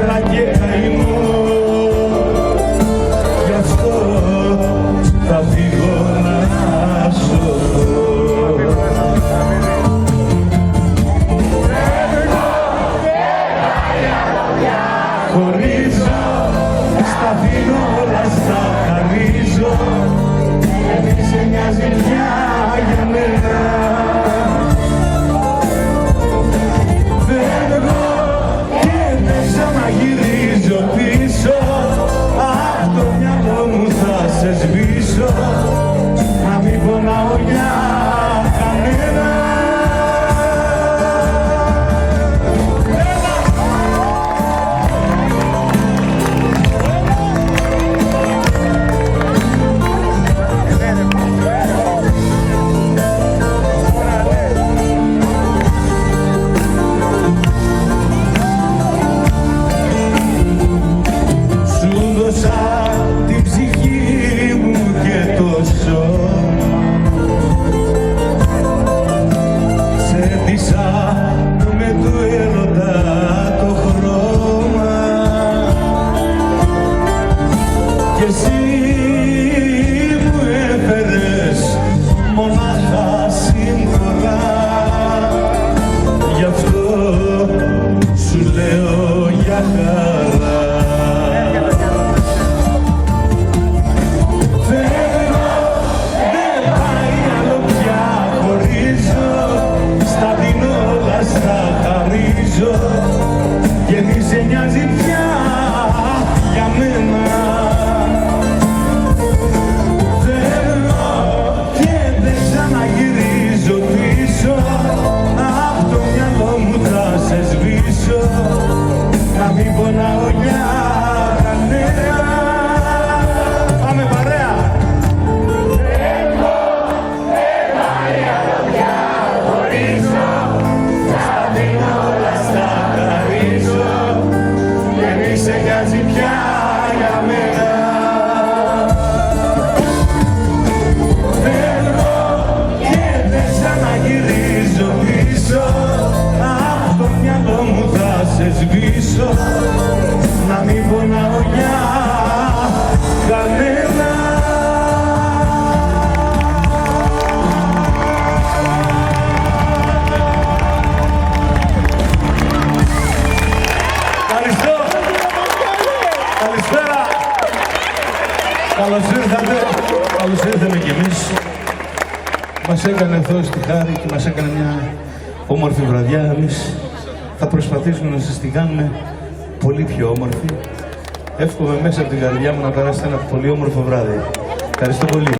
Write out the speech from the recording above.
πέτρα και καημό. Γι' αυτό θα φύγω να σωθώ. Χωρίζω, στα αφήνω όλα, στα χαρίζω. Δεν σε νοιάζει πια για μένα. Φεύγω και δεν ξαναγυρίζω πίσω. Απ' το μυαλό μου θα σε σβήσω. Να μην πονάω για κανένα. Την ψυχή μου και το σώμα, σε ντύσα με του έρωτα το χρώμα κι εσύ μου έφερες μονάχα σύμφωνα. Γι' αυτό σου λέω για χαρά. Και μη σε νοιάζει πια για μένα. Θέλω και δεν ξαναγυρίζω πίσω. Απ' το μυαλό μου θα σε σβήσω. Να μην πονάω για κανένα. Πάμε παρέα. Θέλω, δεν πάει άλλο πια. Χωρίζω, στα δίνω όλα, στα χαρίζω. Και μη σε νοιάζει πια για μένα. Φεύγω και δεν ξαναγυρίζω πίσω. Απ' το μυαλό μου θα σε σβήσω. Να μην πονάω για κανένα. Καλησπέρα. Καλώς ήρθατε. Καλώς ήρθαμε κι εμείς. Μας έκανε εδώ στη χάρη και μας έκανε μια όμορφη βραδιά. Εμείς θα προσπαθήσουμε να σας την κάνουμε πολύ πιο όμορφη. Εύχομαι μέσα από την καρδιά μου να περάσετε ένα πολύ όμορφο βράδυ. Ευχαριστώ πολύ.